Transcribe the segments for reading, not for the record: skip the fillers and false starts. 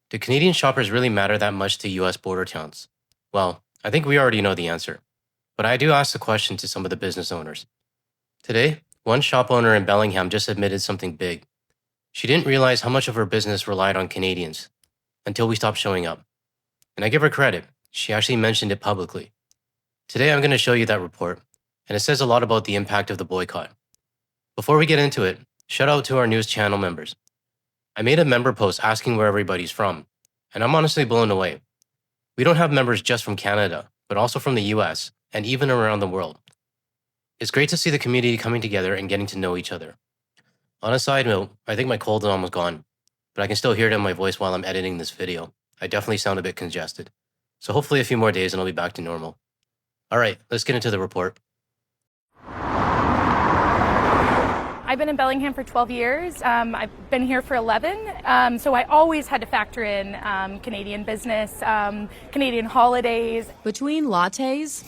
Do Canadian shoppers really matter that much to US border towns? Well, I think we already know the answer. But I do ask the question to some of the business owners. Today, one shop owner in Bellingham just admitted something big. She didn't realize how much of her business relied on Canadians until we stopped showing up. And I give her credit, she actually mentioned it publicly. Today I'm going to show you that report, and it says a lot about the impact of the boycott. Before we get into it, shout out to our news channel members. I made a member post asking where everybody's from, and I'm honestly blown away. We don't have members just from Canada, but also from the US, and even around the world. It's great to see the community coming together and getting to know each other. On a side note, I think my cold is almost gone, but I can still hear it in my voice while I'm editing this video. I definitely sound a bit congested. So hopefully a few more days and I'll be back to normal. Alright, let's get into the report. I've been in Bellingham for 12 years. I've been here for 11. So I always had to factor in Canadian business, Canadian holidays. Between lattes,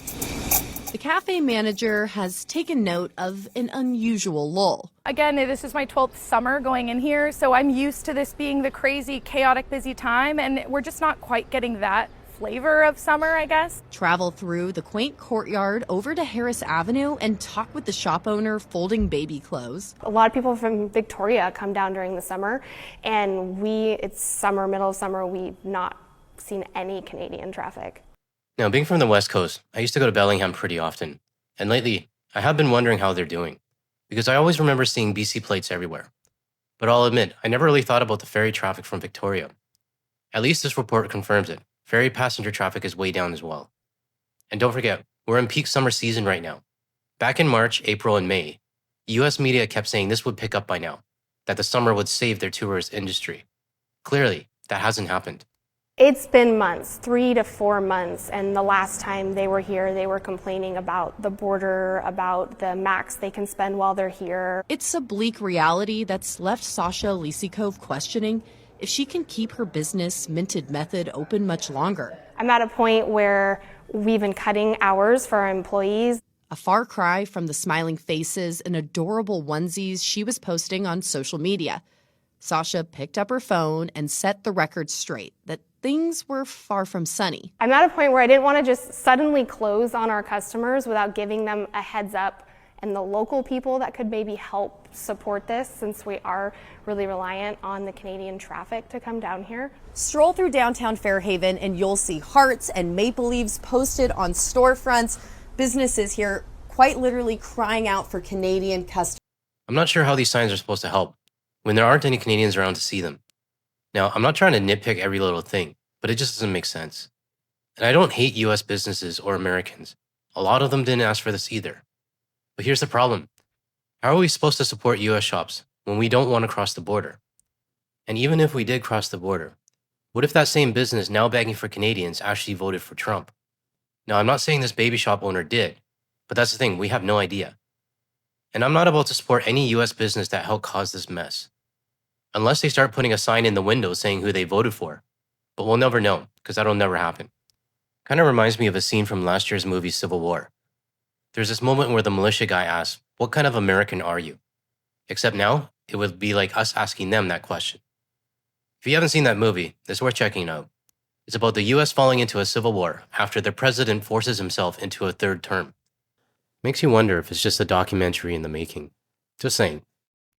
the cafe manager has taken note of an unusual lull. Again, this is my 12th summer going in here, so I'm used to this being the crazy, chaotic, busy time, and we're just not quite getting that flavor of summer, I guess. Travel through the quaint courtyard over to Harris Avenue and talk with the shop owner folding baby clothes. A lot of people from Victoria come down during the summer, and it's summer, middle of summer, we've not seen any Canadian traffic. Now, being from the West Coast, I used to go to Bellingham pretty often, and lately, I have been wondering how they're doing, because I always remember seeing BC plates everywhere. But I'll admit, I never really thought about the ferry traffic from Victoria. At least this report confirms it. Ferry passenger traffic is way down as well. And don't forget, we're in peak summer season right now. Back in March, April, and May, US media kept saying this would pick up by now, that the summer would save their tourist industry. Clearly, that hasn't happened. It's been months, 3 to 4 months, and the last time they were here, they were complaining about the border, about the max they can spend while they're here. It's a bleak reality that's left Sasha Lisikov questioning if she can keep her business Minted Method open much longer. I'm at a point where we've been cutting hours for our employees. A far cry from the smiling faces and adorable onesies she was posting on social media. Sasha picked up her phone and set the record straight that things were far from sunny. I'm at a point where I didn't want to just suddenly close on our customers without giving them a heads up, and the local people that could maybe help support this, since we are really reliant on the Canadian traffic to come down here. Stroll through downtown Fairhaven and you'll see hearts and maple leaves posted on storefronts. Businesses here quite literally crying out for Canadian customers. I'm not sure how these signs are supposed to help when there aren't any Canadians around to see them. Now, I'm not trying to nitpick every little thing, but it just doesn't make sense. And I don't hate US businesses or Americans. A lot of them didn't ask for this either. But here's the problem. How are we supposed to support US shops when we don't want to cross the border? And even if we did cross the border, what if that same business now begging for Canadians actually voted for Trump? Now, I'm not saying this baby shop owner did, but that's the thing, we have no idea. And I'm not about to support any US business that helped cause this mess. Unless they start putting a sign in the window saying who they voted for. But we'll never know, because that'll never happen. Kind of reminds me of a scene from last year's movie Civil War. There's this moment where the militia guy asks, "What kind of American are you?" Except now, it would be like us asking them that question. If you haven't seen that movie, it's worth checking out. It's about the US falling into a civil war after their president forces himself into a third term. Makes you wonder if it's just a documentary in the making. Just saying.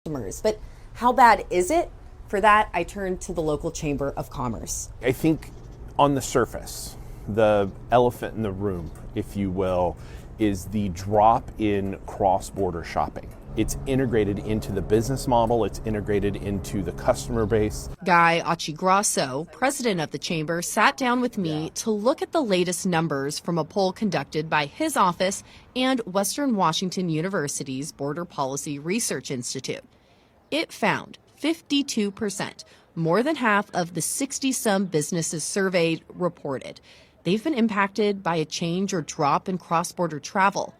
But how bad is it? For that, I turn to the local Chamber of Commerce. I think on the surface, the elephant in the room, if you will, is the drop in cross-border shopping. It's integrated into the business model, it's integrated into the customer base. Guy Occhiogrosso, president of the chamber, sat down with me to look at the latest numbers from a poll conducted by his office and Western Washington University's Border Policy Research Institute. It found 52%, more than half of the 60-some businesses surveyed, reported they've been impacted by a change or drop in cross-border travel.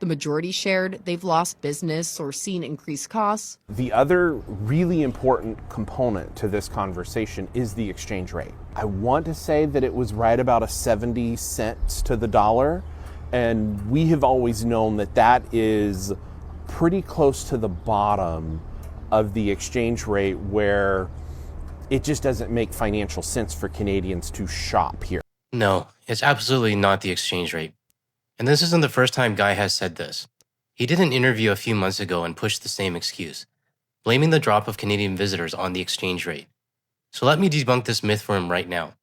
The majority shared they've lost business or seen increased costs. The other really important component to this conversation is the exchange rate. I want to say that it was right about 70 cents to the dollar, and we have always known that that is pretty close to the bottom of the exchange rate, where it just doesn't make financial sense for Canadians to shop here. No, it's absolutely not the exchange rate. And this isn't the first time Guy has said this. He did an interview a few months ago and pushed the same excuse, blaming the drop of Canadian visitors on the exchange rate. So let me debunk this myth for him right now.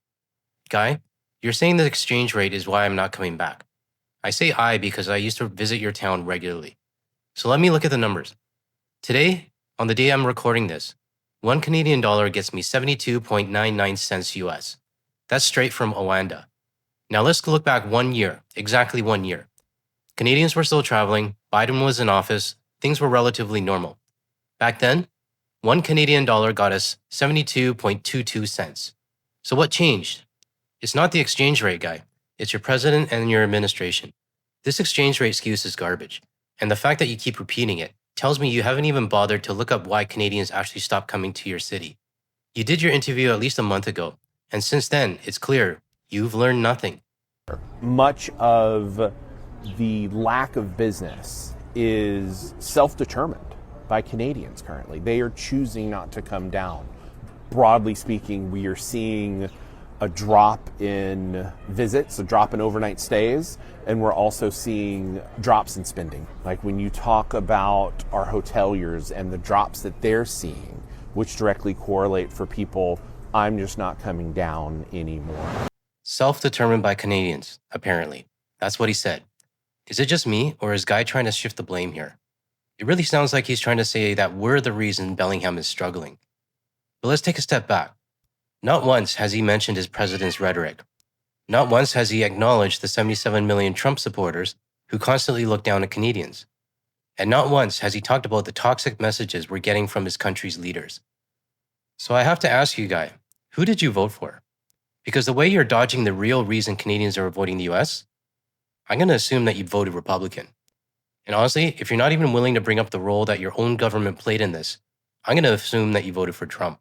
Guy, you're saying the exchange rate is why I'm not coming back. I say I because I used to visit your town regularly. So let me look at the numbers. Today, on the day I'm recording this, $1 Canadian gets me 72.99 cents US. That's straight from Oanda. Now let's look back 1 year, exactly 1 year. Canadians were still traveling, Biden was in office, things were relatively normal. Back then, $1 Canadian got us 72.22 cents. So what changed? It's not the exchange rate, Guy. It's your president and your administration. This exchange rate excuse is garbage. And the fact that you keep repeating it tells me you haven't even bothered to look up why Canadians actually stopped coming to your city. You did your interview at least a month ago, and since then, it's clear you've learned nothing. Much of the lack of business is self-determined by Canadians currently. They are choosing not to come down. Broadly speaking, we are seeing a drop in visits, a drop in overnight stays, and we're also seeing drops in spending. Like when you talk about our hoteliers and the drops that they're seeing, which directly correlate for people, I'm just not coming down anymore. Self-determined by Canadians, apparently. That's what he said. Is it just me, or is Guy trying to shift the blame here? It really sounds like he's trying to say that we're the reason Bellingham is struggling. But let's take a step back. Not once has he mentioned his president's rhetoric. Not once has he acknowledged the 77 million Trump supporters who constantly look down at Canadians. And not once has he talked about the toxic messages we're getting from his country's leaders. So I have to ask you, Guy, who did you vote for? Because the way you're dodging the real reason Canadians are avoiding the US, I'm going to assume that you voted Republican. And honestly, if you're not even willing to bring up the role that your own government played in this, I'm going to assume that you voted for Trump.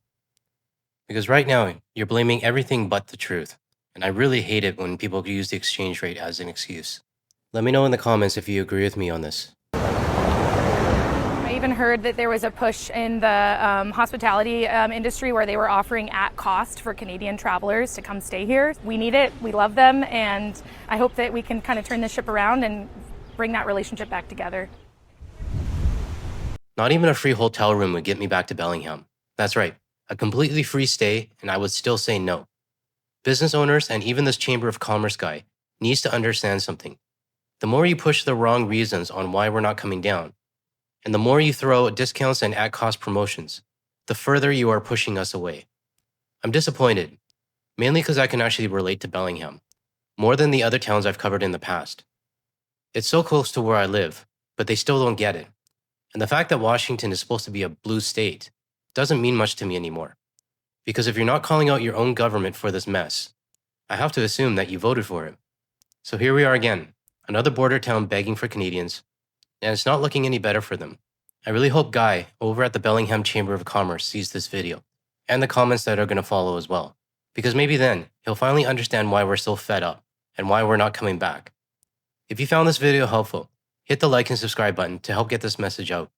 Because right now, you're blaming everything but the truth. And I really hate it when people use the exchange rate as an excuse. Let me know in the comments if you agree with me on this. I even heard that there was a push in the hospitality industry where they were offering at cost for Canadian travelers to come stay here. We need it, we love them, and I hope that we can kind of turn this ship around and bring that relationship back together. Not even a free hotel room would get me back to Bellingham. That's right, a completely free stay, and I would still say no. Business owners and even this Chamber of Commerce guy needs to understand something. The more you push the wrong reasons on why we're not coming down, and the more you throw discounts and at-cost promotions, the further you are pushing us away. I'm disappointed, mainly because I can actually relate to Bellingham, more than the other towns I've covered in the past. It's so close to where I live, but they still don't get it. And the fact that Washington is supposed to be a blue state doesn't mean much to me anymore. Because if you're not calling out your own government for this mess, I have to assume that you voted for it. So here we are again, another border town begging for Canadians, and it's not looking any better for them. I really hope Guy over at the Bellingham Chamber of Commerce sees this video, and the comments that are going to follow as well, because maybe then he'll finally understand why we're so fed up and why we're not coming back. If you found this video helpful, hit the like and subscribe button to help get this message out.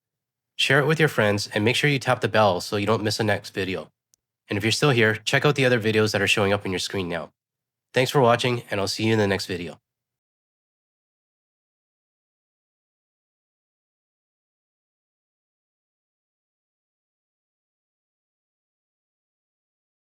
Share it with your friends and make sure you tap the bell so you don't miss the next video. And if you're still here, check out the other videos that are showing up on your screen now. Thanks for watching, and I'll see you in the next video.